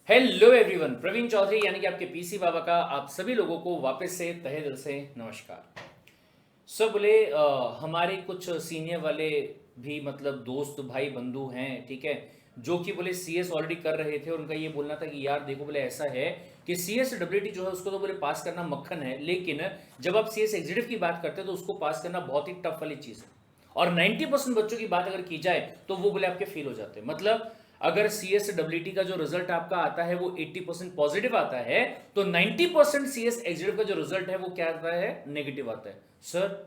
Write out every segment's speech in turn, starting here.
Hello everyone, Praveen Chaudhary यानी कि आपके पीसी बाबा का आप सभी लोगों को वापस से तहे दिल से नमस्कार। सर बोले हमारे कुछ सीनियर वाले भी मतलब दोस्त भाई बंधु हैं, ठीक है, जो कि बोले सीएस ऑलरेडी कर रहे थे और उनका ये बोलना था कि यार देखो बोले ऐसा है कि सीएस डब्ल्यूटी जो है उसको तो बोले पास करना मक्खन है, लेकिन जब आप सीएस एग्जीक्यूटिव की बात करते हैं तो उसको पास करना बहुत ही टफ वाली चीज़ है। और 90% बच्चों की बात अगर की जाए तो वो बोले आपके फेल हो जाते हैं। मतलब अगर सी एस डब्ल्यूटी का जो रिजल्ट आपका आता है वो 80% पॉजिटिव आता है, तो 90% सी एस एग्जीक्यूटिव का जो रिजल्ट है वो क्या आता है, नेगेटिव आता है। सर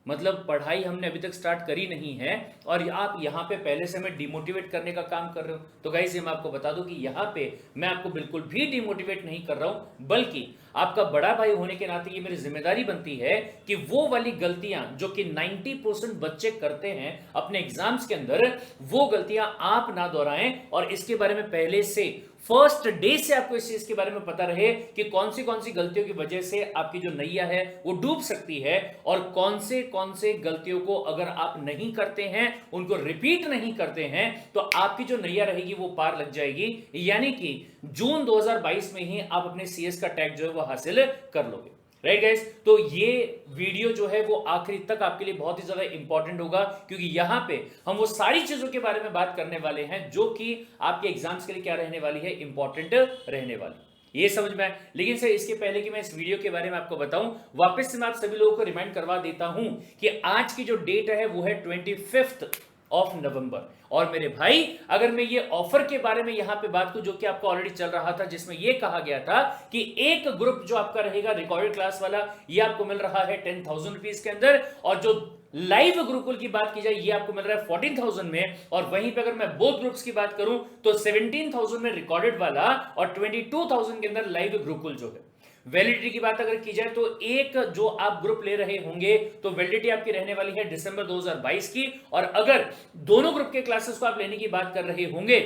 मतलब पढ़ाई हमने अभी तक स्टार्ट करी नहीं है और आप यहाँ पे पहले से हमें डिमोटिवेट करने का काम कर रहे हो। तो गाइस ये मैं आपको बता दूं कि यहाँ पे मैं आपको बिल्कुल भी डिमोटिवेट नहीं कर रहा हूं, बल्कि आपका बड़ा भाई होने के नाते ये मेरी जिम्मेदारी बनती है कि वो वाली गलतियां जो कि 90% बच्चे करते हैं अपने एग्जाम्स के अंदर, वो गलतियां आप ना दोहराएं और इसके बारे में पहले से फर्स्ट डे से आपको इस चीज के बारे में पता रहे कि कौन सी गलतियों की वजह से आपकी जो नैया है वो डूब सकती है और कौन से गलतियों को अगर आप नहीं करते हैं, उनको रिपीट नहीं करते हैं, तो आपकी जो नैया रहेगी वो पार लग जाएगी। यानी कि जून 2022 में ही आप अपने सीएस का टैग जो है वो हासिल कर लोगे। राइट गाइस, तो ये वीडियो जो है वो आखिरी तक आपके लिए बहुत ही ज्यादा इंपॉर्टेंट होगा, क्योंकि यहां पे हम वो सारी चीजों के बारे में बात करने वाले हैं जो कि आपके एग्जाम्स के लिए क्या रहने वाली है, इंपॉर्टेंट रहने वाली। ये समझ में आए। लेकिन सर इसके पहले कि मैं इस वीडियो के बारे में आपको बताऊं, वापस से मैं आप सभी लोगों को रिमाइंड करवा देता हूं कि आज की जो डेट है वो है 25 ऑफ नवंबर। और मेरे भाई अगर मैं ये ऑफर के बारे में यहां पे बात करूं जो कि आपका ऑलरेडी चल रहा था, जिसमें ये कहा गया था कि एक ग्रुप जो आपका रहेगा रिकॉर्डेड क्लास वाला, ये आपको मिल रहा है 10,000 रुपीज के अंदर, और जो लाइव गुरुकुल की बात की जाए ये आपको मिल रहा है 14,000 में। और वहीं पे अगर मैं बोथ ग्रुप्स की बात करूं तो 17,000 में रिकॉर्डेड वाला और 22,000 के अंदर लाइव गुरुकुल जो है। वैलिडिटी की बात अगर की जाए तो एक जो आप ग्रुप ले रहे होंगे तो वैलिडिटी आपकी रहने वाली है दिसंबर 2022 की, और अगर दोनों ग्रुप के क्लासेस को आप लेने की बात कर रहे होंगे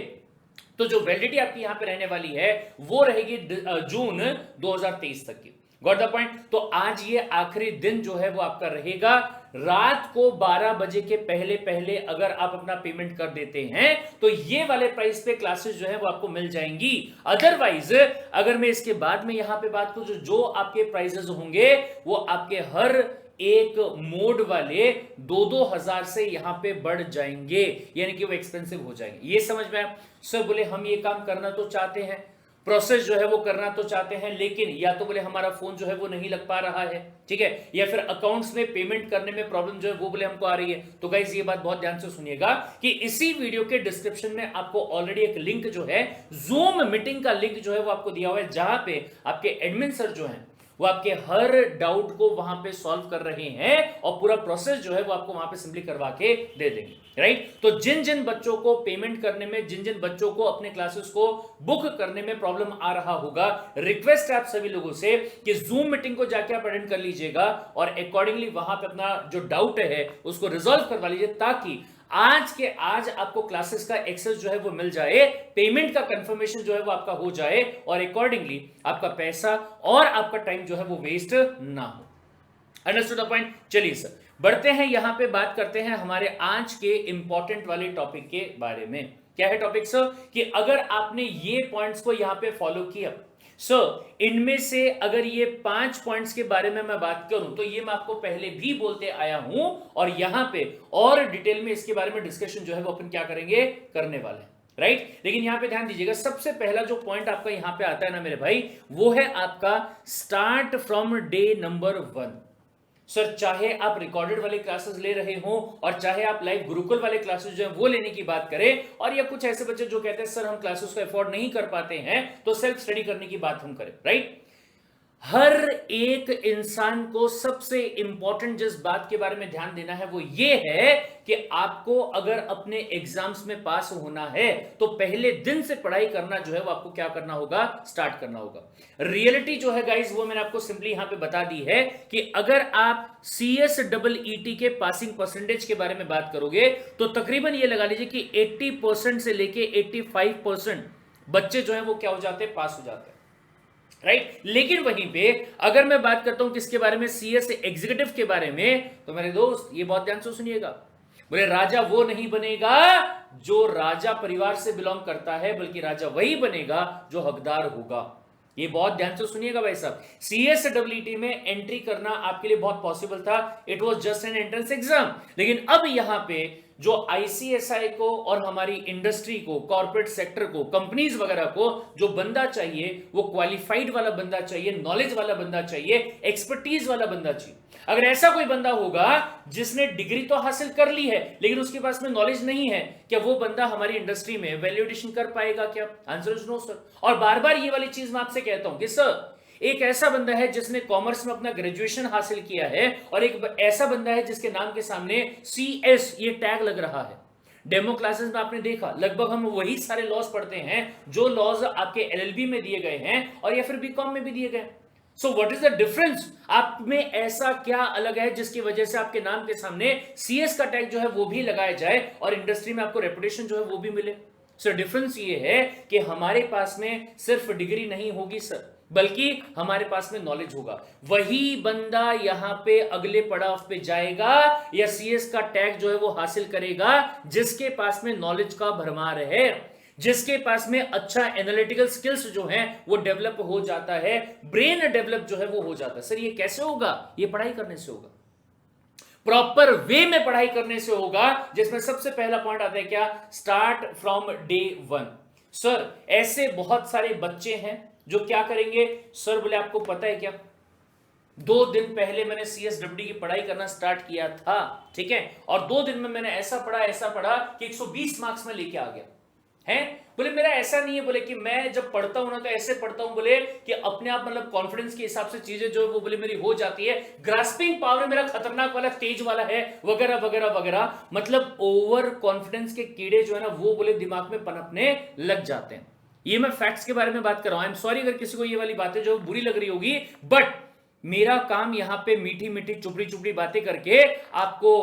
तो जो वैलिडिटी आपकी यहां पे रहने वाली है वो रहेगी जून 2023 तक की। Got the point. तो आज ये आखिरी दिन जो है वो आपका रहेगा। रात को 12 बजे के पहले पहले अगर आप अपना पेमेंट कर देते हैं तो ये वाले प्राइस पे क्लासेस जो है वो आपको मिल जाएंगी। अदरवाइज अगर मैं इसके बाद में यहां पे बात करूं जो आपके प्राइसेस होंगे वो आपके हर एक मोड वाले 2-2 हजार से यहां पे बढ़ जाएंगे, यानी कि वो एक्सपेंसिव हो जाएंगे। ये समझ में आया। सर बोले हम ये काम करना तो चाहते हैं, प्रोसेस जो है वो करना तो चाहते हैं, लेकिन या तो बोले हमारा फोन जो है वो नहीं लग पा रहा है, ठीक है, या फिर अकाउंट्स में पेमेंट करने में प्रॉब्लम जो है वो बोले हमको आ रही है। तो गाइस ये बात बहुत ध्यान से सुनिएगा कि इसी वीडियो के डिस्क्रिप्शन में आपको ऑलरेडी एक लिंक जो है, जूम मीटिंग का लिंक जो है वो आपको दिया हुआ है, जहां पे आपके एडमिन सर जो है वो आपके हर डाउट को वहां पे सॉल्व कर रहे हैं और पूरा प्रोसेस जो है वो आपको वहां पे सिंपली करवा के दे देंगे। राइट। तो जिन जिन बच्चों को पेमेंट करने में, जिन जिन बच्चों को अपने क्लासेस को बुक करने में प्रॉब्लम आ रहा होगा, रिक्वेस्ट है आप सभी लोगों से कि जूम मीटिंग को जाके आप अटेंड कर लीजिएगा और अकॉर्डिंगली वहां पे अपना जो डाउट है उसको रिजॉल्व करवा लीजिए, ताकि आज के आज आपको क्लासेस का एक्सेस जो है वो मिल जाए, पेमेंट का कंफर्मेशन जो है वो आपका हो जाए और अकॉर्डिंगली आपका पैसा और आपका टाइम जो है वो वेस्ट ना हो। Understood the point. चलिए सर बढ़ते हैं, यहां पे बात करते हैं हमारे आज के इंपॉर्टेंट वाले टॉपिक के बारे में। क्या है टॉपिक सर? कि अगर आपने ये पॉइंट्स को यहां पे फॉलो किया, सो इनमें से अगर ये 5 पॉइंट्स के बारे में मैं बात करूं तो ये मैं आपको पहले भी बोलते आया हूं और यहां पे और डिटेल में इसके बारे में डिस्कशन जो है वो अपन क्या करेंगे, करने वाले हैं। राइट। लेकिन यहां पे ध्यान दीजिएगा, सबसे पहला जो पॉइंट आपका यहां पे आता है ना मेरे भाई, वो है आपका start from day number 1। Sir चाहे आप रिकॉर्डेड वाले क्लासेस ले रहे हो और चाहे आप लाइव गुरुकुल वाले क्लासेस जो है वो लेने की बात करें, और या कुछ ऐसे बच्चे जो कहते हैं सर हम क्लासेस को अफोर्ड नहीं कर पाते हैं तो सेल्फ स्टडी करने की बात हम करें। राइट। हर एक इंसान को सबसे इंपॉर्टेंट जिस बात के बारे में ध्यान देना है वो ये है कि आपको अगर अपने एग्जाम्स में पास होना है तो पहले दिन से पढ़ाई करना जो है वो आपको क्या करना होगा, स्टार्ट करना होगा। रियलिटी जो है गाइस वो मैंने आपको सिंपली यहां पे बता दी है कि अगर आप CSEET के पासिंग परसेंटेज के बारे में बात करोगे तो तकरीबन ये लगा लीजिए कि 80% से लेके 85% बच्चे जो है वो क्या हो जाते हैं, पास हो जाते हैं। राइट। लेकिन वहीं पे अगर मैं बात करता हूं किसके बारे में, सीएस एग्जीक्यूटिव के बारे में, तो मेरे दोस्त ये बहुत ध्यान से सुनिएगा, बोले राजा वो नहीं बनेगा जो राजा परिवार से बिलोंग करता है, बल्कि राजा वही बनेगा जो हकदार होगा। ये बहुत ध्यान से सुनिएगा भाई साहब। CSEE में एंट्री करना आपके लिए बहुत पॉसिबल था, it was just an entrance exam. लेकिन अब यहां पे जो ICSI को और हमारी इंडस्ट्री को, कॉर्पोरेट सेक्टर को, कंपनीज वगैरह को जो बंदा चाहिए वो क्वालिफाइड वाला बंदा चाहिए, नॉलेज वाला बंदा चाहिए, एक्सपर्टीज वाला बंदा चाहिए। अगर ऐसा कोई बंदा होगा जिसने डिग्री तो हासिल कर ली है लेकिन उसके पास में नॉलेज नहीं है, क्या वो बंदा हमारी इंडस्ट्री में वैल्यू एडिशन कर पाएगा क्या? Answer is no sir. और बार बार ये वाली चीज मैं आपसे कहता हूं कि सर एक ऐसा बंदा है जिसने कॉमर्स में अपना ग्रेजुएशन हासिल किया है और एक ऐसा बंदा है जिसके नाम के सामने CS ये टैग लग रहा है। डेमो क्लासेस में आपने देखा लगभग हम वही सारे लॉज पढ़ते हैं जो लॉज आपके LLB में दिए गए हैं और या फिर BCom में भी दिए गए। So what is the difference? आप में ऐसा क्या अलग है जिसकी वजह से आपके नाम के सामने CS का टैग जो है वो भी लगाया जाए और इंडस्ट्री में आपको रेपुटेशन जो है वो भी मिले? सर डिफरेंस ये है कि हमारे पास में सिर्फ डिग्री नहीं होगी सर, बल्कि हमारे पास में नॉलेज होगा। वही बंदा यहां पे अगले पड़ाव पे जाएगा या CS का टैग जो है वो हासिल करेगा जिसके पास में नॉलेज का भरमार है, जिसके पास में अच्छा एनालिटिकल स्किल्स जो हैं वो डेवलप हो जाता है, ब्रेन डेवलप जो है वो हो जाता है। सर ये कैसे होगा? ये पढ़ाई करने से होगा, प्रॉपर वे में पढ़ाई करने से होगा, जिसमें सबसे पहला पॉइंट आता है क्या? Start from day 1। सर ऐसे बहुत सारे बच्चे हैं जो क्या करेंगे सर, बोले आपको पता है क्या 2 दिन पहले मैंने CSEE की पढ़ाई करना स्टार्ट किया था, ठीक है, और 2 दिन में मैंने ऐसा पढ़ा कि 120 मार्क्स में लेके आ गया है। बोले मेरा ऐसा नहीं है, बोले कि मैं जब पढ़ता हूं ना तो ऐसे पढ़ता हूं, बोले कि अपने आप मतलब कॉन्फिडेंस के हिसाब से चीजें जो है वो बोले मेरी हो जाती है, ग्रास्पिंग पावर मेरा खतरनाक वाला तेज वाला है, वगैरह वगैरह वगैरह। मतलब ओवर कॉन्फिडेंस के कीड़े जो है ना वो बोले दिमाग में पनपने लग जाते हैं। ये मैं फैक्ट्स के बारे में बात कर रहा हूं। आई एम सॉरी अगर किसी को ये वाली बातें जो बुरी लग रही होगी, बट मेरा काम यहां पे मीठी मीठी चुपड़ी चुपड़ी बातें करके आपको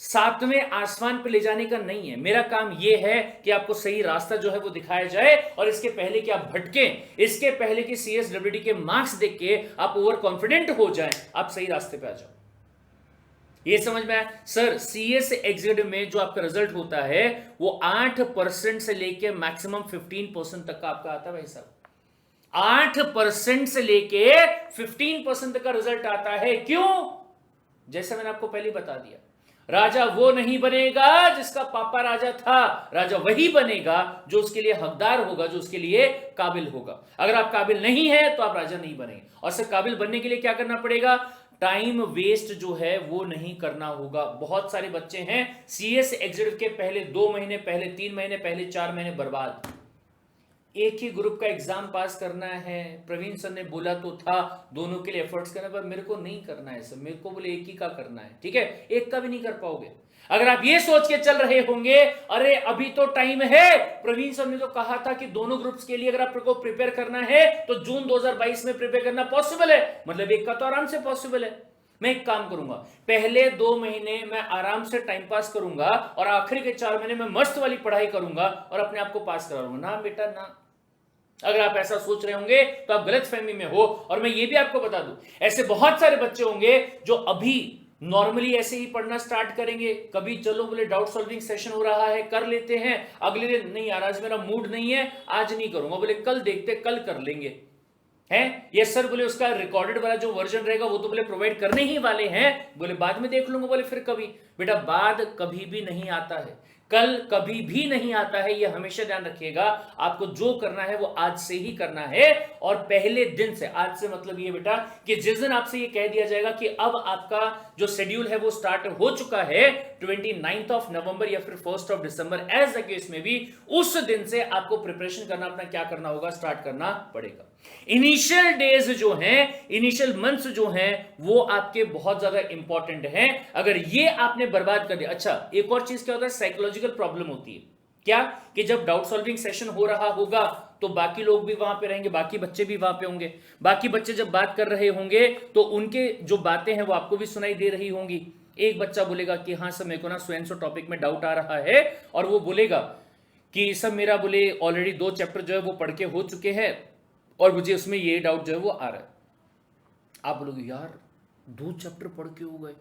7वें आसमान पे ले जाने का नहीं है। मेरा काम यह है कि आपको सही रास्ता जो है वो दिखाया जाए और इसके पहले कि आप भटकें, इसके पहले कि CSEE के मार्क्स देख के आप ओवर कॉन्फिडेंट हो जाएं, आप सही रास्ते पे आ जाओ। ये समझ में आया? सर CS एग्जीक्यूटिव में जो आपका रिजल्ट होता है वो 8% से लेके मैक्सिमम 15% तक का आपका आता है भाई साहब। 8% से लेके 15% तक का रिजल्ट आता है। क्यों? जैसे मैंने आपको पहले बता दिया, राजा वो नहीं बनेगा जिसका पापा राजा था, राजा वही बनेगा जो उसके लिए हकदार होगा, जो उसके लिए काबिल होगा। अगर आप काबिल नहीं है तो आप राजा नहीं बनेंगे। और सिर्फ काबिल बनने के लिए क्या करना पड़ेगा? टाइम वेस्ट जो है वो नहीं करना होगा। बहुत सारे बच्चे हैं CS एग्जीक्यूटिव के पहले 2 महीने, पहले 3 महीने, पहले 4 महीने बर्बाद। एक ही ग्रुप का एग्जाम पास करना है, प्रवीण सर ने बोला तो था दोनों के लिए एफर्ट्स करना, पर मेरे को नहीं करना है सर, मेरे को बोले एक ही का करना है, ठीक है, एक का भी नहीं कर पाओगे। अगर आप ये सोच के चल रहे होंगे अरे अभी तो टाइम है, प्रवीण सर ने तो कहा था कि दोनों ग्रुप्स के लिए अगर आपको प्रिपेयर करना है तो जून 2022 में प्रिपेयर करना पॉसिबल है, मतलब एक का तो आराम से पॉसिबल है। मैं एक काम करूंगा, पहले 2 महीने मैं आराम से टाइम पास करूंगा और आखिरी के 4 महीने में मस्त वाली पढ़ाई करूंगा और अपने आप को पास कराऊंगा। ना बेटा ना, अगर आप ऐसा सोच रहे होंगे तो आप गलत फहमी में हो। और मैं ये भी आपको बता दूं, ऐसे बहुत सारे बच्चे होंगे जो अभी नॉर्मली ऐसे ही पढ़ना स्टार्ट करेंगे, कभी चलो बोले डाउट सॉल्विंग सेशन हो रहा है कर लेते हैं, अगले दिन नहीं यार आज मेरा मूड नहीं है, आज नहीं करूंगा, बोले कल देखते कल कर लेंगे, है ये सर बोले उसका रिकॉर्डेड वाला जो वर्जन रहेगा वो तो बोले प्रोवाइड करने ही वाले हैं, बोले बाद में देख लूंगा, बोले फिर कभी। बेटा बाद कभी भी नहीं आता है, कल कभी भी नहीं आता है, ये हमेशा ध्यान रखिएगा। आपको जो करना है वो आज से ही करना है और पहले दिन से, आज से मतलब ये बेटा कि जिस दिन आपसे ये कह दिया जाएगा कि अब आपका जो शेड्यूल है वो स्टार्ट हो चुका है 29 नवंबर या फिर 1 दिसंबर एज द केस में भी, उस दिन से आपको प्रिपरेशन करना, अपना क्या करना होगा, स्टार्ट करना पड़ेगा। इनिशियल डेज जो हैं, इनिशियल मंथ्स जो हैं वो आपके बहुत ज्यादा इंपॉर्टेंट हैं। अगर ये आपने बर्बाद कर दिया, अच्छा एक और चीज क्या होता है, साइकोलॉजिकल प्रॉब्लम होती है क्या, कि जब डाउट सॉल्विंग सेशन हो रहा होगा तो बाकी लोग भी वहां पे रहेंगे, बाकी बच्चे भी वहां पे होंगे, बाकी बच्चे जब बात कर रहे होंगे तो उनके जो बातें हैं वो आपको भी सुनाई दे रही होंगी। एक बच्चा बोलेगा कि हाँ सर मेरे को ना स्वयं सो टॉपिक में डाउट आ रहा है, और वो बोलेगा कि सर मेरा बोले ऑलरेडी 2 चैप्टर जो है वो पढ़ के हो चुके हैं और मुझे उसमें ये डाउट जो है वो आ रहा है। आप बोलोगे यार 2 चैप्टर पढ़ के हो गए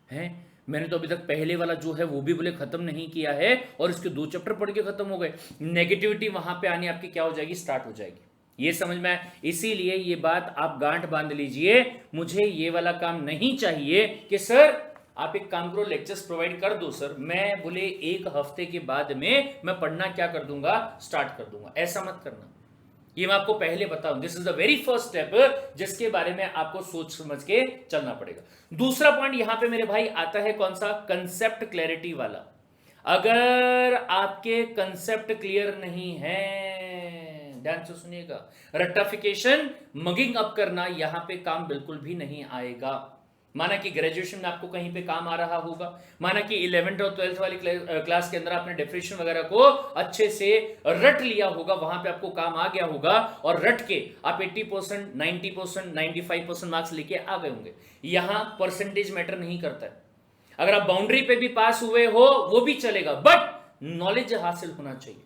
हैं, मैंने तो अभी तक पहले वाला जो है वो भी बोले खत्म नहीं किया है और इसके 2 चैप्टर पढ़ के खत्म हो गए। नेगेटिविटी वहां पे आनी आपकी क्या हो जाएगी, स्टार्ट हो जाएगी। ये समझ में आया? इसीलिए ये बात आप गांठ बांध लीजिए, मुझे ये वाला काम नहीं चाहिए कि सर आप एक काम करो लेक्चर्स प्रोवाइड कर दो सर, मैं बोले 1 हफ्ते के बाद में मैं पढ़ना क्या कर दूंगा, स्टार्ट कर दूंगा। ऐसा मत करना, ये मैं आपको पहले बताऊं। This is the very first step जिसके बारे में आपको सोच समझ के चलना पड़ेगा। दूसरा पॉइंट यहां पे मेरे भाई आता है कौन सा, कंसेप्ट क्लैरिटी वाला। अगर आपके कंसेप्ट क्लियर नहीं है, ध्यान से सुनिएगा, रट्टाफिकेशन मगिंग अप करना यहां पे काम बिल्कुल भी नहीं आएगा। माना कि ग्रेजुएशन में आपको कहीं पे काम आ रहा होगा, माना कि 11th और 12th वाली क्लास के अंदर आपने डेफिनेशन वगैरह को अच्छे से रट लिया होगा, वहां पे आपको काम आ गया होगा और रट के आप 80%, 90%, 95% मार्क्स लेके आ गए होंगे। यहां परसेंटेज मैटर नहीं करता है। अगर आप बाउंड्री पे भी पास हुए हो वो भी चलेगा, बट नॉलेज हासिल होना चाहिए।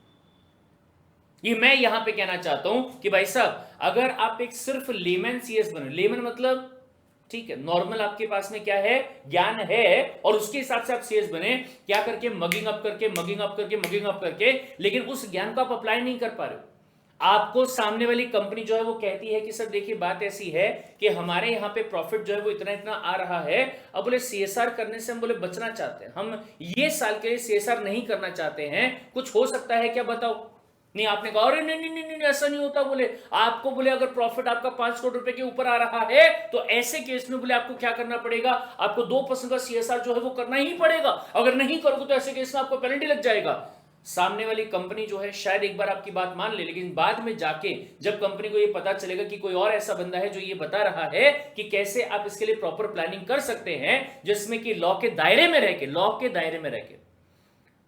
ये मैं यहां पे कहना चाहता हूं कि भाई साहब अगर आप एक सिर्फ लेमन सीएस बने, लेमन मतलब ठीक है नॉर्मल आपके पास में क्या है, ज्ञान है, और उसके हिसाब से आप सीएस बने, क्या करके मगिंग अप करके मगिंग अप करके मगिंग अप करके, लेकिन उस ज्ञान को आप अप्लाई नहीं कर पा रहे हो। आपको सामने वाली कंपनी जो है वो कहती है कि सर देखिए बात ऐसी है कि हमारे यहाँ पे प्रॉफिट जो है वो इतना इतना आ रहा है, अब बोले सीएसआर करने से हम बोले बचना चाहते हैं, हम ये साल के लिए सीएसआर नहीं करना चाहते हैं, कुछ हो सकता है क्या बताओ। नहीं, आपने कहा अरे नहीं नहीं नहीं नहीं ऐसा नहीं होता, बोले आपको बोले अगर प्रॉफिट आपका 5 करोड़ रुपए के ऊपर आ रहा है तो ऐसे केस में बोले आपको क्या करना पड़ेगा, आपको 2% का सीएसआर जो है वो करना ही पड़ेगा, अगर नहीं करोगे तो ऐसे केस में आपको पेनल्टी लग जाएगा। सामने वाली कंपनी जो है शायद एक बार आपकी बात मान ले, लेकिन बाद में जाके जब कंपनी को ये पता चलेगा कि कोई और ऐसा बंदा है जो ये बता रहा है कि कैसे आप इसके लिए प्रॉपर प्लानिंग कर सकते हैं, जिसमें कि लॉ के दायरे में रह के, लॉ के दायरे में रह के,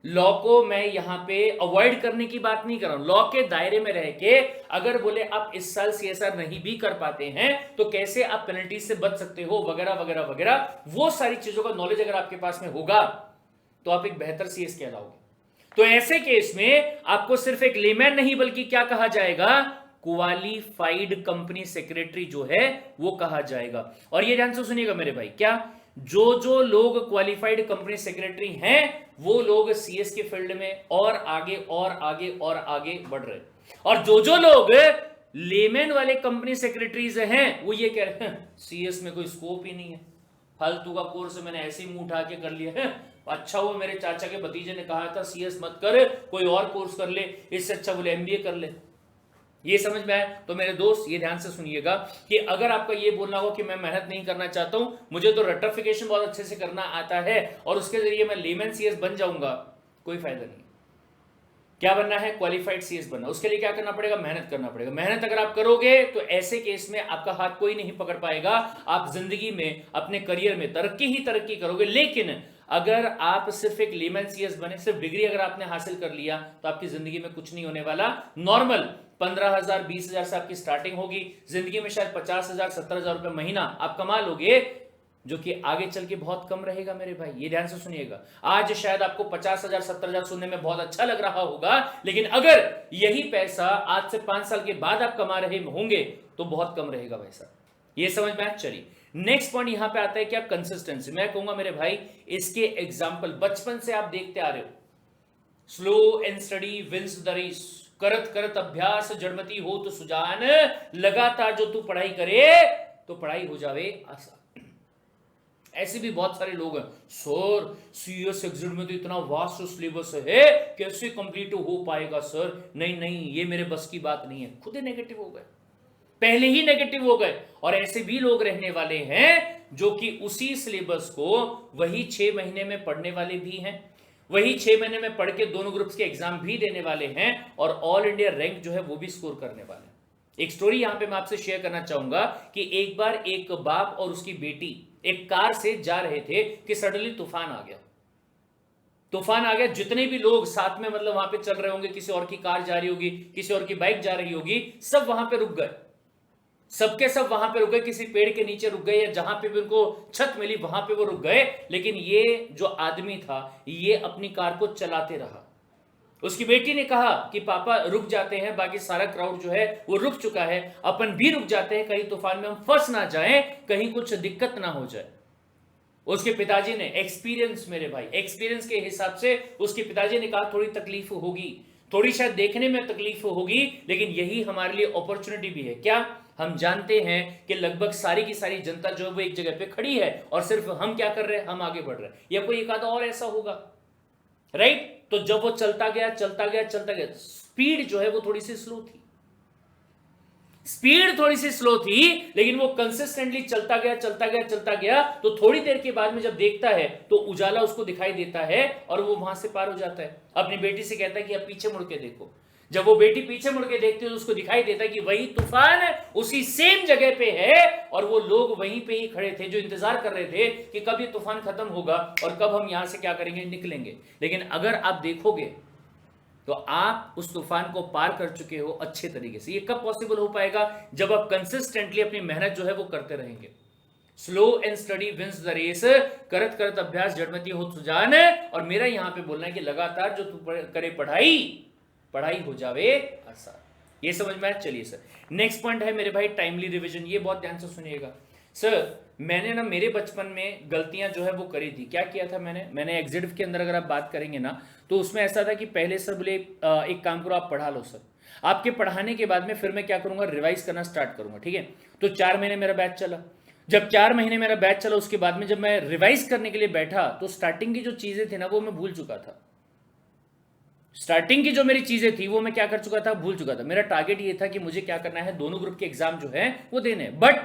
लॉ को मैं यहां पे अवॉइड करने की बात नहीं कर रहा हूं, लॉ के दायरे में रह के अगर बोले आप इस साल सीएसआर नहीं भी कर पाते हैं तो कैसे आप पेनल्टी से बच सकते हो वगैरह वगैरह वगैरह, वो सारी चीजों का नॉलेज अगर आपके पास में होगा तो आप एक बेहतर सीएस कहलाओगे। तो ऐसे केस में आपको सिर्फ एक लेमैन नहीं बल्कि क्या कहा जाएगा, क्वालिफाइड कंपनी सेक्रेटरी जो है वो कहा जाएगा। और ये ध्यान से सुनिएगा मेरे भाई, क्या जो लोग क्वालिफाइड कंपनी सेक्रेटरी हैं वो लोग सीएस के फील्ड में और आगे और आगे और आगे बढ़ रहे, और जो लोग लेमैन वाले कंपनी सेक्रेटरीज हैं वो ये कह रहे हैं सीएस में कोई स्कोप ही नहीं है, फालतू का कोर्स मैंने ऐसे ही मुंह उठा के कर लिया है, अच्छा वो मेरे चाचा के भतीजे ने कहा था सीएस मत कर, कोई और कोर्स कर ले, इससे अच्छा बोले एमबीए कर ले। ये समझ में आया? तो मेरे दोस्त ये ध्यान से सुनिएगा कि अगर आपका ये बोलना हो कि मैं मेहनत नहीं करना चाहता हूं, मुझे तो रट्टाफिकेशन बहुत अच्छे से करना आता है और उसके जरिए मैं लेमन सीएस बन जाऊंगा, कोई फायदा नहीं। क्या बनना है, क्वालिफाइड सीएस बनना, उसके लिए क्या करना पड़ेगा, मेहनत करना पड़ेगा। मेहनत अगर आप करोगे तो ऐसे केस में आपका हाथ कोई नहीं पकड़ पाएगा, आप जिंदगी में अपने करियर में तरक्की ही तरक्की करोगे। लेकिन अगर आप सिर्फ एक लेमन सीएस बने, सिर्फ डिग्री अगर आपने हासिल कर लिया तो आपकी जिंदगी में कुछ नहीं होने वाला। नॉर्मल 15,000 20,000 से आपकी स्टार्टिंग होगी, जिंदगी में शायद 50,000 70,000 रुपए महीना आप कमा लोगे, जो कि आगे चल के बहुत कम रहेगा मेरे भाई। ये ध्यान से सुनिएगा, आज शायद आपको 50,000 70,000 सुनने में बहुत अच्छा लग रहा होगा, लेकिन अगर यही पैसा आज से 5 साल के बाद आप कमा रहे होंगे तो बहुत कम रहेगा पैसा। ये समझ में आया? चलिए नेक्स्ट पॉइंट यहां पे आता है क्या, कंसिस्टेंसी। मैं कहूंगा मेरे भाई इसके एग्जाम्पल बचपन से आप देखते आ रहे हो, slow and steady wins the race, करत करत अभ्यास जड़मती हो तो सुजान, लगातार जो तू पढ़ाई करे तो पढ़ाई हो जावे आसान। ऐसे भी बहुत सारे लोग हैं, सर सीएस एग्जिट में तो इतना वास्ट सिलेबस है कैसे कंप्लीट हो पाएगा सर, नहीं नहीं ये मेरे बस की बात नहीं है, खुद ही नेगेटिव हो गए, पहले ही नेगेटिव हो गए। और ऐसे भी लोग रहने वाले हैं जो कि उसी सिलेबस को वही 6 महीने में पढ़ने वाले भी हैं, वही 6 महीने में पढ़ के दोनों ग्रुप्स के एग्जाम भी देने वाले हैं और ऑल इंडिया रैंक जो है वो भी स्कोर करने वाले हैं। एक स्टोरी यहां पे मैं आपसे शेयर करना चाहूंगा कि एक बार एक बाप और उसकी बेटी एक कार से जा रहे थे कि सडनली तूफान आ गया। तूफान आ गया, जितने भी लोग साथ में मतलब वहां पे चल रहे होंगे, किसी और की कार जा रही होगी, किसी और की बाइक जा रही होगी, सब वहां पे रुक गए, सबके सब वहां पे रुक गए, किसी पेड़ के नीचे रुक गए या जहां पे भी उनको छत मिली वहां पे वो रुक गए। लेकिन ये जो आदमी था ये अपनी कार को चलाते रहा। उसकी बेटी ने कहा कि पापा रुक जाते हैं, बाकी सारा क्राउड जो है वो रुक चुका है, अपन भी रुक जाते हैं, कहीं तूफान में हम फंस ना जाएं, कहीं कुछ दिक्कत ना हो जाए। उसके पिताजी ने एक्सपीरियंस, मेरे भाई एक्सपीरियंस के हिसाब से उसके पिताजी ने कहा थोड़ी तकलीफ होगी, थोड़ी शायद देखने में तकलीफ होगी, लेकिन यही हमारे लिए अपॉर्चुनिटी भी है। क्या हम जानते हैं कि लगभग सारी की सारी जनता जो है वो एक जगह पे खड़ी है और सिर्फ हम क्या कर रहे हैं, हम आगे बढ़ रहे हैं, या कोई एक आधा और ऐसा होगा, राइट? तो जब वो चलता गया चलता गया चलता गया, स्पीड जो है वो थोड़ी सी स्लो थी, स्पीड थोड़ी सी स्लो थी, लेकिन वो कंसिस्टेंटली चलता गया चलता गया चलता गया, तो थोड़ी देर के बाद में जब देखता है तो उजाला उसको दिखाई देता है और वो वहां से पार हो जाता है। अपनी बेटी से कहता है कि अब पीछे मुड़ के देखो। जब वो बेटी पीछे मुड़ के देखती है तो उसको दिखाई देता है कि वही तूफान उसी सेम जगह पे है और वो लोग वहीं पे ही खड़े थे जो इंतजार कर रहे थे कि कब ये तूफान खत्म होगा और कब हम यहां से क्या करेंगे, निकलेंगे। लेकिन अगर आप देखोगे तो आप उस तूफान को पार कर चुके हो अच्छे तरीके से। ये कब पॉसिबल हो पाएगा, जब आप कंसिस्टेंटली अपनी मेहनत जो है वो करते रहेंगे। Slow and steady wins the race, करत करत अभ्यास जड़मती हो सुजान। और मेरा यहां पे बोलना है कि लगातार जो तू करे पढ़ाई, पढ़ाई हो जावे आसान। ये समझ में आया? चलिए सर, नेक्स्ट पॉइंट है मेरे भाई टाइमली रिवीजन। ये बहुत ध्यान से सुनिएगा सर। मैंने ना मेरे बचपन में गलतियां जो है वो करी थी। क्या किया था मैंने एग्जिट के अंदर अगर आप बात करेंगे ना तो उसमें ऐसा था कि पहले सर बोले एक काम करो, आप पढ़ा लो सर, आपके पढ़ाने के बाद में फिर मैं क्या करूंगा, रिवाइज करना स्टार्ट करूंगा, ठीक है? तो 4 महीने मेरा बैच चला। जब 4 महीने मेरा बैच चला उसके बाद में जब मैं रिवाइज करने के लिए बैठा तो स्टार्टिंग की जो चीजें थी ना वो मैं भूल चुका था। स्टार्टिंग की जो मेरी चीजें थी वो मैं क्या कर चुका था, भूल चुका था। मेरा टारगेट ये था कि मुझे क्या करना है, दोनों ग्रुप के एग्जाम जो है वो देने हैं। बट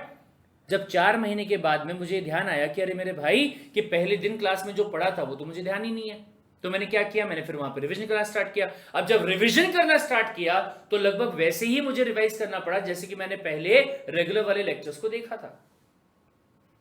जब 4 महीने के बाद में मुझे ध्यान आया कि अरे मेरे भाई कि पहले दिन क्लास में जो पढ़ा था वो तो मुझे ध्यान ही नहीं है। तो मैंने क्या किया, मैंने फिर वहां पर रिवीजन करना स्टार्ट किया। अब जब रिवीजन करना स्टार्ट किया तो लगभग वैसे ही मुझे रिवाइज करना पड़ा जैसे कि मैंने पहले रेगुलर वाले लेक्चर्स को देखा था।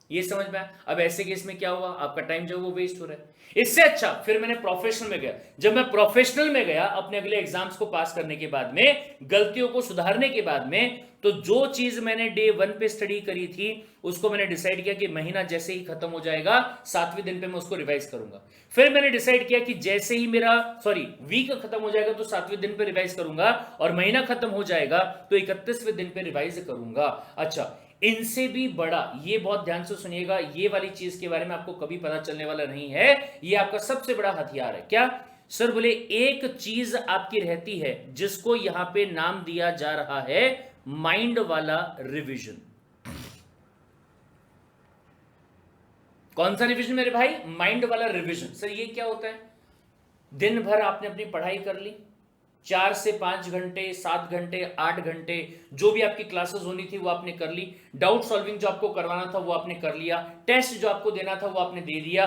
ये समझ में आया? अब ऐसे केस में क्या हुआ, आपका टाइम जो वो वेस्ट हो रहा है। इससे अच्छा फिर मैंने प्रोफेशनल में गया। जब मैं प्रोफेशनल में गया अपने अगले एग्जाम्स को पास करने के बाद में, गलतियों को सुधारने के बाद में, तो जो चीज मैंने डे 1 पे स्टडी करी थी उसको मैंने डिसाइड किया कि महीना जैसे ही खत्म हो जाएगा 7वें दिन पे मैं उसको रिवाइज करूंगा। फिर मैंने डिसाइड किया कि जैसे ही मेरा वीक खत्म हो जाएगा तो 7वें दिन पे रिवाइज करूंगा, और महीना खत्म हो जाएगा तो 31वें दिन पे रिवाइज करूंगा। अच्छा, इनसे भी बड़ा, ये बहुत ध्यान से सुनिएगा, ये वाली चीज के बारे में आपको कभी पता चलने वाला नहीं है, ये आपका सबसे बड़ा हथियार है। क्या सर बोले, एक चीज आपकी रहती है जिसको यहां पे नाम दिया जा रहा है माइंड वाला रिवीजन। कौन सा रिवीजन मेरे भाई? माइंड वाला रिवीजन। सर ये क्या होता है? दिन भर आपने अपनी पढ़ाई कर ली, 4 से 5 घंटे, 7 घंटे, 8 घंटे, जो भी आपकी क्लासेस होनी थी वो आपने कर ली। डाउट सॉल्विंग जो आपको करवाना था वो आपने कर लिया। टेस्ट जो आपको देना था वो आपने दे दिया।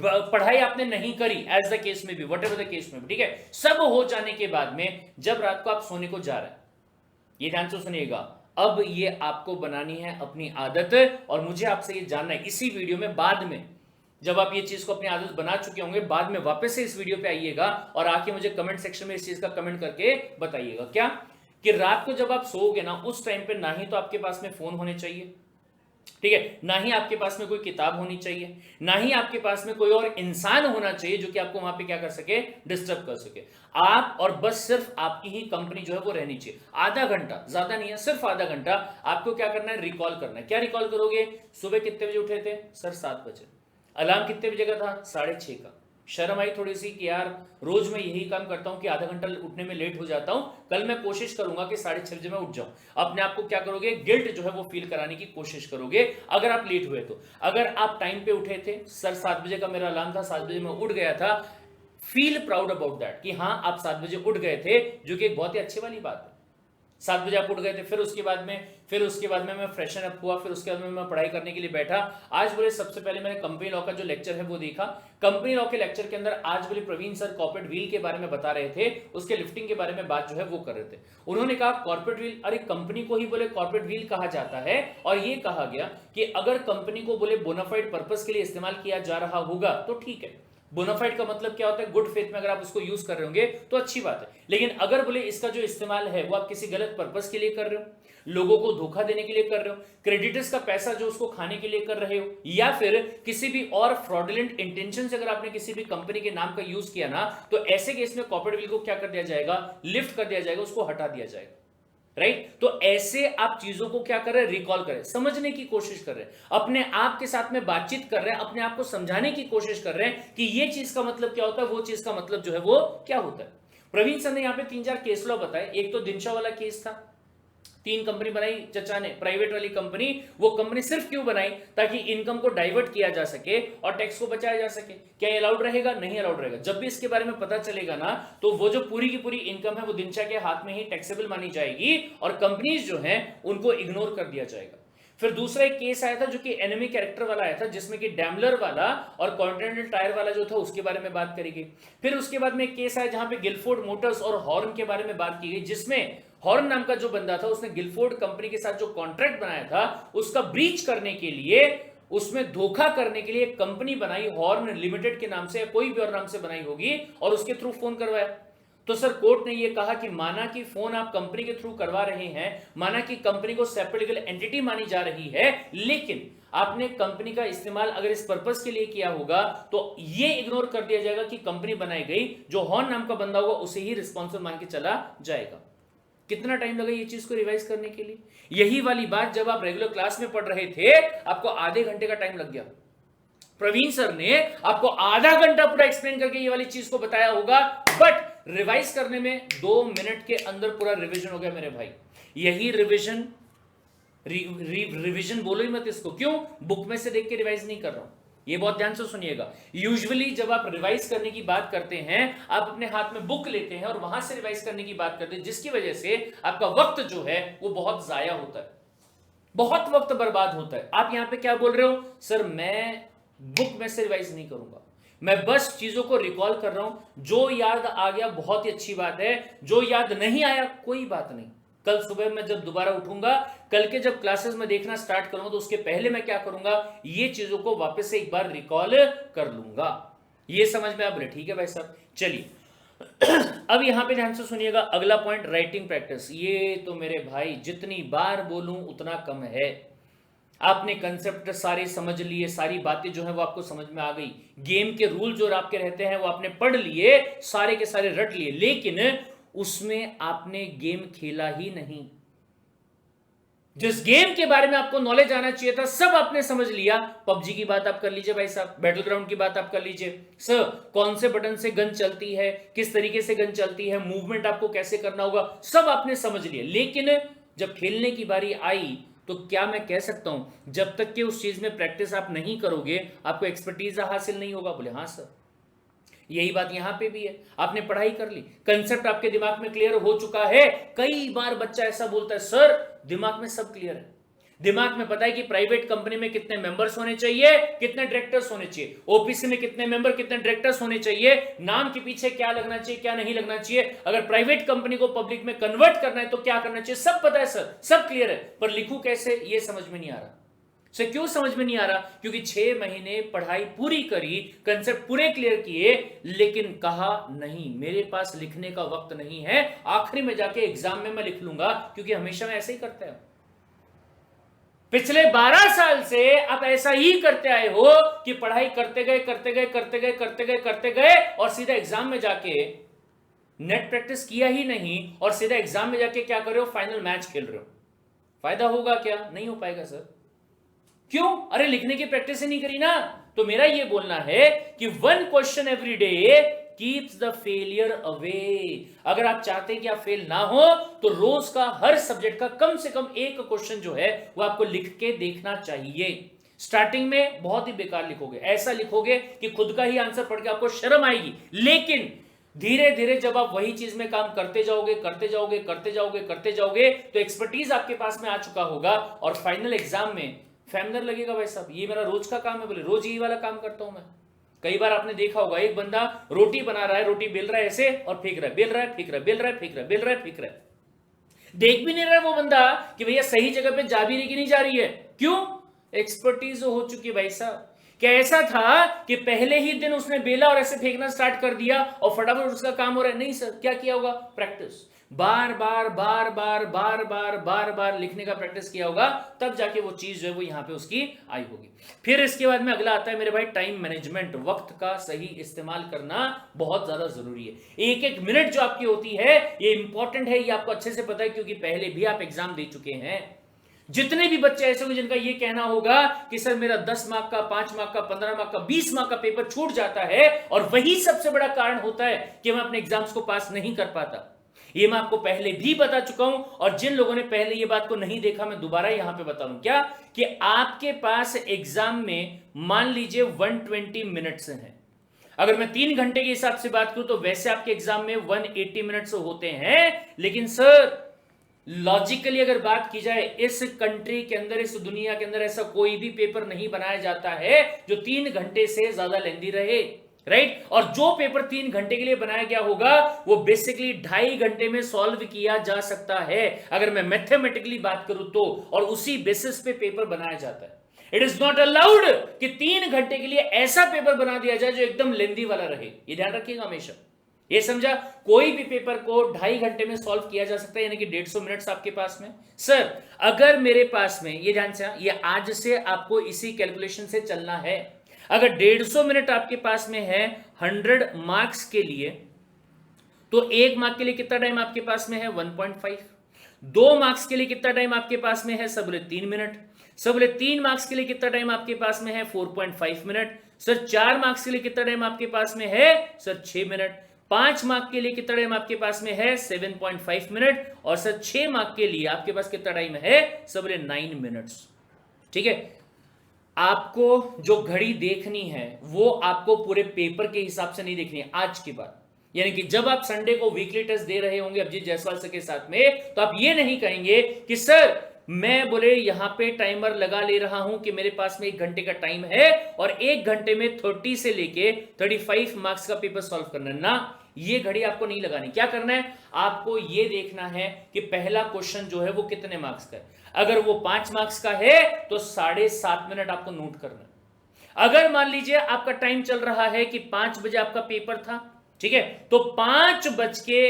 पढ़ाई आपने नहीं करी, एज द केस में भी, वट एवर द केस में भी, ठीक है? सब हो जाने के बाद में जब रात को आप सोने को जा रहे हैं, ये ध्यान से सुनिएगा, अब ये आपको बनानी है अपनी आदत। और मुझे आपसे ये जानना है इसी वीडियो में, बाद में जब आप ये चीज को अपनी आदत बना चुके होंगे, बाद में वापस से इस वीडियो पे आइएगा और आके मुझे कमेंट सेक्शन में इस चीज का कमेंट करके बताइएगा। क्या कि रात को जब आप सोओगे ना उस टाइम पे ना ही तो आपके पास में फोन होने चाहिए, ठीक है, ना ही आपके पास में कोई किताब होनी चाहिए, ना ही आपके पास में कोई और इंसान होना चाहिए जो कि आपको वहां पे क्या कर सके, डिस्टर्ब कर सके। आप और बस सिर्फ आपकी ही कंपनी जो है वो रहनी चाहिए। आधा घंटा, ज्यादा नहीं है, सिर्फ आधा घंटा आपको क्या करना है, रिकॉल करना है। क्या रिकॉल करोगे? सुबह कितने बजे उठे थे सर? 7 बजे। अलार्म कितने बजे का था? 6:30 का। शर्म आई थोड़ी सी कि यार रोज मैं यही काम करता हूं कि आधा घंटा उठने में लेट हो जाता हूं, कल मैं कोशिश करूंगा कि 6:30 बजे मैं उठ जाऊं। अपने आप को क्या करोगे, गिल्ट जो है वो फील कराने की कोशिश करोगे अगर आप लेट हुए तो। अगर आप टाइम पे उठे थे, सर 7 बजे का मेरा अलार्म था, 7 बजे मैं उठ गया था, फील प्राउड अबाउट दैट कि हाँ आप 7 बजे उठ गए थे, जो कि एक बहुत ही अच्छी वाली बात है। 7 बजे आप उठ गए थे। फिर उसके बाद में मैं फ्रेशन अप हुआ, फिर उसके बाद में मैं पढ़ाई करने के लिए बैठा। आज बोले सबसे पहले मैंने कंपनी लॉ का जो लेक्चर है वो देखा। कंपनी लॉ के लेक्चर के अंदर आज बोले प्रवीण सर कॉर्पोरेट व्हील के बारे में बता रहे थे, उसके लिफ्टिंग के बारे में बात जो है वो कर रहे थे। उन्होंने कहा कॉर्पोरेट व्हील, अरे कंपनी को ही बोले कॉर्पोरेट व्हील कहा जाता है, और ये कहा गया कि अगर कंपनी को बोले बोनाफाइड पर्पस के लिए इस्तेमाल किया जा रहा होगा तो ठीक है। बोनाफाइड का मतलब क्या होता है? गुड फेथ में अगर आप उसको यूज कर रहे होंगे तो अच्छी बात है। लेकिन अगर बोले इसका जो इस्तेमाल है वो आप किसी गलत पर्पस के लिए कर रहे हो, लोगों को धोखा देने के लिए कर रहे हो, क्रेडिटर्स का पैसा जो उसको खाने के लिए कर रहे हो, या फिर किसी भी और फ्रॉडुलेंट इंटेंशन से अगर आपने किसी भी कंपनी के नाम का यूज किया ना, तो ऐसे केस में कॉर्पोरेट विल को क्या कर दिया जाएगा, लिफ्ट कर दिया जाएगा, उसको हटा दिया जाएगा। राइट। तो ऐसे आप चीजों को क्या कर रहे हैं, रिकॉल कर रहे हैं, समझने की कोशिश कर रहे हैं, अपने आप के साथ में बातचीत कर रहे हैं, अपने आप को समझाने की कोशिश कर रहे हैं कि ये चीज का मतलब क्या होता है, वो चीज का मतलब जो है वो क्या होता है। प्रवीण सर ने यहाँ पे 3-4 केस लॉ बताए। एक तो दिनशा वाला केस था, 3 कंपनी बनाई चचा ने, प्राइवेट वाली कंपनी। वो कंपनी सिर्फ क्यों बनाई, ताकि इनकम को डाइवर्ट किया जा सके और टैक्स को बचाया जा सके। क्या ये अलाउड रहेगा, नहीं अलाउड रहेगा। जब भी इसके बारे में पता चलेगा ना, तो वो जो पूरी की पूरी इनकम है वो दिनशा के हाथ में ही टैक्सेबल मानी जाएगी और कंपनीज जो है उनको इग्नोर कर दिया जाएगा। फिर दूसरा एक केस आया था जो कि एनिमी कैरेक्टर वाला आया था, जिसमें कि डैमलर वाला और कॉन्टिनेंटल टायर वाला जो था उसके बारे में बात करी गई। फिर उसके बाद में एक केस आया जहां पे गिलफोर्ड मोटर्स और हॉर्न के बारे में बात की गई, जिसमें हॉर्न नाम का जो बंदा था उसने गिलफोर्ड कंपनी के साथ जो कॉन्ट्रैक्ट बनाया था उसका ब्रीच करने के लिए, उसमें धोखा करने के लिए एक कंपनी बनाई, हॉर्न लिमिटेड के नाम से या कोई भी और नाम से बनाई होगी, और उसके थ्रू फोन करवाया। तो सर कोर्ट ने यह कहा कि माना कि फोन आप कंपनी के थ्रू करवा रहे हैं, माना कि कंपनी को सेपरेट लीगल एंटिटी मानी जा रही है, लेकिन आपने कंपनी का इस्तेमाल अगर इस पर्पस के लिए किया होगा तो यह इग्नोर कर दिया जाएगा कि कंपनी बनाई गई, जो हॉर्न नाम का बंदा होगा उसे ही रिस्पॉन्सिबल मान के चला जाएगा। कितना टाइम लगा ये चीज को रिवाइज करने के लिए? यही वाली बात जब आप रेगुलर क्लास में पढ़ रहे थे आपको आधे घंटे का टाइम लग गया। प्रवीण सर ने आपको आधा घंटा पूरा एक्सप्लेन करके ये वाली चीज को बताया होगा, बट रिवाइज करने में 2 मिनट के अंदर पूरा रिवीजन हो गया मेरे भाई। यही रिवीजन, रिवीजन बोलो ही मत इसको, क्यों? बुक में से देख के रिवाइज नहीं कर रहा हूं, ये बहुत ध्यान से सुनिएगा। यूजुअली जब आप रिवाइज करने की बात करते हैं, आप अपने हाथ में बुक लेते हैं और वहां से रिवाइज करने की बात करते हैं, जिसकी वजह से आपका वक्त जो है वो बहुत जाया होता है, बहुत वक्त बर्बाद होता है। आप यहां पे क्या बोल रहे हो, सर मैं बुक में से रिवाइज नहीं करूंगा, मैं बस चीजों को रिकॉल कर रहा हूं, जो याद आ गया बहुत ही अच्छी बात है, जो याद नहीं आया कोई बात नहीं, कल सुबह मैं जब दोबारा उठूंगा, कल के जब क्लासेस में देखना स्टार्ट करूंगा तो उसके पहले मैं क्या करूंगा, ये चीजों को वापस से एक बार रिकॉल कर लूंगा। ये समझ में आ बोले? ठीक है भाई साहब, चलिए अब यहां पे ध्यान से सुनिएगा, अगला पॉइंट राइटिंग प्रैक्टिस। ये तो मेरे भाई जितनी बार बोलूं उतना कम है। आपने कंसेप्ट सारे समझ लिए, सारी बातें जो है वो आपको समझ में आ गई, गेम के रूल जो आपके रहते हैं वो आपने पढ़ लिए, सारे के सारे रट लिए, लेकिन उसमें आपने गेम खेला ही नहीं। जिस गेम के बारे में आपको नॉलेज आना चाहिए था सब आपने समझ लिया। पबजी की बात आप कर लीजिए भाई साहब, बैटल ग्राउंड की बात आप कर लीजिए, सर कौन से बटन से गन चलती है, किस तरीके से गन चलती है, मूवमेंट आपको कैसे करना होगा, सब आपने समझ लिया। लेकिन जब खेलने की बारी आई तो क्या मैं कह सकता हूं, जब तक कि उस चीज में प्रैक्टिस आप नहीं करोगे आपको एक्सपर्टीज हासिल नहीं होगा। बोले हाँ सर, यही बात यहां पे भी है। आपने पढ़ाई कर ली, कंसेप्ट आपके दिमाग में क्लियर हो चुका है। कई बार बच्चा ऐसा बोलता है, सर दिमाग में सब क्लियर है, दिमाग में पता है कि प्राइवेट कंपनी में कितने मेंबर्स होने चाहिए, कितने डायरेक्टर्स होने चाहिए, ओपीसी में कितने मेंबर कितने डायरेक्टर्स होने चाहिए, नाम के पीछे क्या लगना चाहिए क्या नहीं लगना चाहिए, अगर प्राइवेट कंपनी को पब्लिक में कन्वर्ट करना है तो क्या करना चाहिए, सब पता है सर, सब क्लियर है, पर लिखूं कैसे ये समझ में नहीं आ रहा। से क्यों समझ में नहीं आ रहा? क्योंकि 6 महीने पढ़ाई पूरी करी, कंसेप्ट पूरे क्लियर किए, लेकिन कहा नहीं मेरे पास लिखने का वक्त नहीं है, आखिरी में जाके एग्जाम में मैं लिख लूंगा, क्योंकि हमेशा मैं ऐसे ही करता हूं। पिछले 12 साल से आप ऐसा ही करते आए हो कि पढ़ाई करते गए करते गए करते गए करते गए करते गए और सीधा एग्जाम में जाके नेट प्रैक्टिस किया ही नहीं और सीधा एग्जाम में जाके क्या कर रहे हो, फाइनल मैच खेल रहे हो। फायदा होगा क्या? नहीं हो पाएगा सर। क्यों? अरे लिखने की प्रैक्टिस ही नहीं करी ना। तो मेरा ये बोलना है कि 1 question every day keeps the failure away. अगर आप चाहते हैं कि आप फेल ना हो तो रोज का हर सब्जेक्ट का कम से कम एक क्वेश्चन जो है वो आपको लिख के देखना चाहिए। स्टार्टिंग में बहुत ही बेकार लिखोगे, ऐसा लिखोगे कि खुद का ही आंसर पढ़ के आपको शर्म आएगी, लेकिन धीरे धीरे जब आप वही चीज में काम करते जाओगे करते जाओगे करते जाओगे करते जाओगे तो एक्सपर्टीज आपके पास में आ चुका होगा और फाइनल एग्जाम में फैमिलियर लगेगा। भाई साहब ये मेरा रोज का काम है, बोले रोज यही वाला काम करता हूं मैं। कई बार आपने देखा होगा एक बंदा रोटी बना रहा है, रोटी बेल रहा है ऐसे और फेंक रहा है, बेल रहा है फेंक रहा है, बेल रहा है फेंक रहा है, बेल रहा है फेंक रहा है, देख भी नहीं रहा है वो बंदा कि भैया सही जगह पे जा भी रही कि नहीं जा रही है। क्यों? एक्सपर्टीज हो चुकी है भाई साहब। क्या ऐसा था कि पहले ही दिन उसने बेला और ऐसे फेंकना स्टार्ट कर दिया और फटाफट उसका काम हो रहा है? नहीं सर, क्या किया होगा? प्रैक्टिस। बार बार बार बार बार बार बार बार लिखने का प्रैक्टिस किया होगा, तब जाके वो चीज जो है वो यहां पे उसकी आई होगी। फिर इसके बाद में अगला आता है मेरे भाई टाइम मैनेजमेंट। वक्त का सही इस्तेमाल करना बहुत ज्यादा जरूरी है। एक एक मिनट जो आपकी होती है ये इंपॉर्टेंट है, ये आपको अच्छे से पता है, क्योंकि पहले भी आप एग्जाम दे चुके हैं। जितने भी बच्चे ऐसे होंगे जिनका ये कहना होगा कि सर मेरा 10 मार्क का, 5 मार्क का, 15 मार्क का, 20 मार्क का पेपर छूट जाता है और वही सबसे बड़ा कारण होता है कि मैं अपने एग्जाम्स को पास नहीं कर पाता, ये मैं आपको पहले भी बता चुका हूं। और जिन लोगों ने पहले ये बात को नहीं देखा, मैं दोबारा यहां पे बता दूं क्या, कि आपके पास एग्जाम में मान लीजिए 120 मिनट्स हैं। अगर मैं 3 घंटे के हिसाब से बात करूं तो वैसे आपके एग्जाम में 180 मिनट्स होते हैं, लेकिन सर लॉजिकली अगर बात की जाए, इस कंट्री के अंदर, इस दुनिया के अंदर ऐसा कोई भी पेपर नहीं बनाया जाता है जो 3 घंटे से ज्यादा लेंदी रहे, राइट। और जो पेपर 3 घंटे के लिए बनाया गया होगा वो बेसिकली 2.5 घंटे में सॉल्व किया जा सकता है, अगर मैं मैथमेटिकली बात करूं तो, और उसी बेसिस पे पेपर बनाया जाता है। इट इज नॉट अलाउड कि 3 घंटे के लिए ऐसा पेपर बना दिया जाए जो एकदम लेंदी वाला रहे, ये ध्यान रखिएगा हमेशा। ये समझा, कोई भी पेपर को 2.5 घंटे में सॉल्व किया जा सकता है, यानी कि 150 मिनट्स आपके पास में। सर अगर मेरे पास में, ये ध्यान से, ये आज से आपको इसी कैलकुलेशन से चलना है, अगर 150 मिनट आपके पास में है 100 मार्क्स के लिए, तो 1 मार्क के लिए कितना टाइम आपके पास में है 1.5, 2 मार्क्स के लिए कितना टाइम आपके पास में है सब बोले 3 मिनट, सब बोले 3 मार्क्स के लिए कितना टाइम आपके पास में है 4.5 मिनट, सर 4 मार्क्स के लिए कितना टाइम आपके पास में है सर 6 मिनट, 5 मार्क के लिए कितना टाइम आपके पास में है 7.5 मिनट, और सर 6 मार्क के लिए आपके पास कितना टाइम है सब बोले 9 मिनट्स। ठीक है, आपको जो घड़ी देखनी है वो आपको पूरे पेपर के हिसाब से नहीं देखनी है आज के बाद। यानी कि जब आप संडे को वीकली टेस्ट दे रहे होंगे अभिजीत जायसवाल सर के साथ में, तो आप ये नहीं कहेंगे कि सर मैं बोले यहां पे टाइमर लगा ले रहा हूं कि मेरे पास में 1 घंटे का टाइम है और 1 घंटे में 30 से लेके 35 मार्क्स का पेपर सॉल्व करना है ना, ये घड़ी आपको नहीं लगानी। क्या करना है, आपको ये देखना है कि पहला क्वेश्चन जो है वो कितने मार्क्स का है। अगर वो 5 मार्क्स का है तो 7.5 मिनट आपको नोट करना है। अगर मान लीजिए आपका टाइम चल रहा है कि 5 बजे आपका पेपर था, ठीक है, तो 5 बज के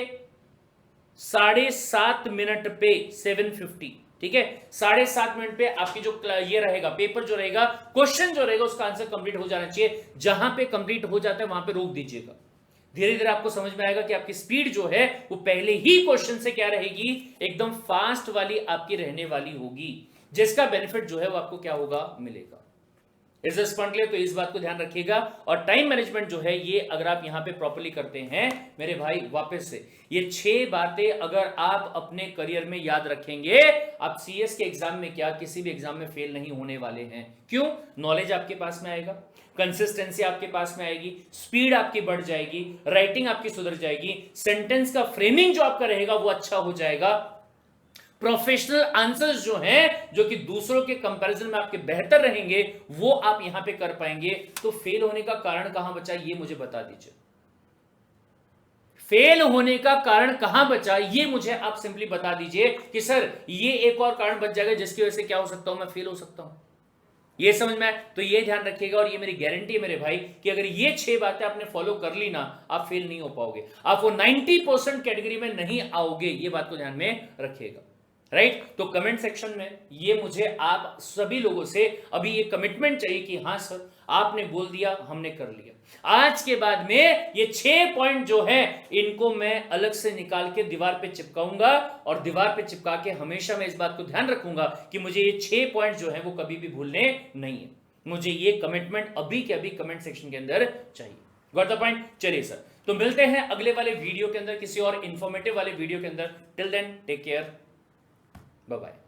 7.5 मिनट पे 7:50, ठीक है, 7.5 मिनट पे आपकी जो ये रहेगा पेपर जो रहेगा, क्वेश्चन जो रहेगा उसका आंसर कंप्लीट हो जाना चाहिए। जहां पे कंप्लीट हो जाता है वहां पे रोक दीजिएगा। धीरे धीरे आपको समझ में आएगा कि आपकी स्पीड जो है वो पहले ही क्वेश्चन से क्या रहेगी, एकदम फास्ट वाली आपकी रहने वाली होगी, जिसका बेनिफिट जो है वो आपको क्या होगा, मिलेगा। Is this clear? तो इस बात को ध्यान रखिएगा। और टाइम मैनेजमेंट जो है ये अगर आप यहां पे प्रॉपर्ली करते हैं मेरे भाई, वापस से ये 6 बातें अगर आप अपने करियर में याद रखेंगे, आप सीएस के एग्जाम में क्या किसी भी एग्जाम में फेल नहीं होने वाले हैं। क्यों? नॉलेज आपके पास में आएगा, कंसिस्टेंसी आपके पास में आएगी, स्पीड आपकी बढ़ जाएगी, राइटिंग आपकी सुधर जाएगी, सेंटेंस का फ्रेमिंग जो आपका रहेगा वो अच्छा हो जाएगा, प्रोफेशनल आंसर्स जो हैं जो कि दूसरों के कंपैरिजन में आपके बेहतर रहेंगे वो आप यहां पे कर पाएंगे। तो फेल होने का कारण कहां बचा ये मुझे बता दीजिए। फेल होने का कारण कहां बचा ये मुझे आप सिंपली बता दीजिए कि सर ये एक और कारण बच जाएगा जिसकी वजह से क्या हो सकता हूं, मैं फेल हो सकता हूं। ये समझ में आए? तो ये ध्यान रखिएगा और ये मेरी गारंटी है मेरे भाई कि अगर ये 6 बातें आपने फॉलो कर ली ना, आप फेल नहीं हो पाओगे, आप वो 90% कैटेगरी में नहीं आओगे। ये बात को ध्यान में रखिएगा, राइट। तो कमेंट सेक्शन में ये मुझे आप सभी लोगों से अभी ये कमिटमेंट चाहिए कि हाँ सर आपने बोल दिया, हमने कर लिया। आज के बाद में ये 6 पॉइंट जो है इनको मैं अलग से निकाल के दीवार पे चिपकाऊंगा और दीवार पे चिपका के हमेशा मैं इस बात को ध्यान रखूंगा कि मुझे ये 6 पॉइंट जो है वो कभी भी भूलने नहीं है। मुझे ये कमिटमेंट अभी के अभी कमेंट सेक्शन के अंदर चाहिए। Got the point? चलिए सर, तो मिलते हैं अगले वाले वीडियो के अंदर किसी और इंफॉर्मेटिव वाले वीडियो के अंदर। Till then take care, bye bye.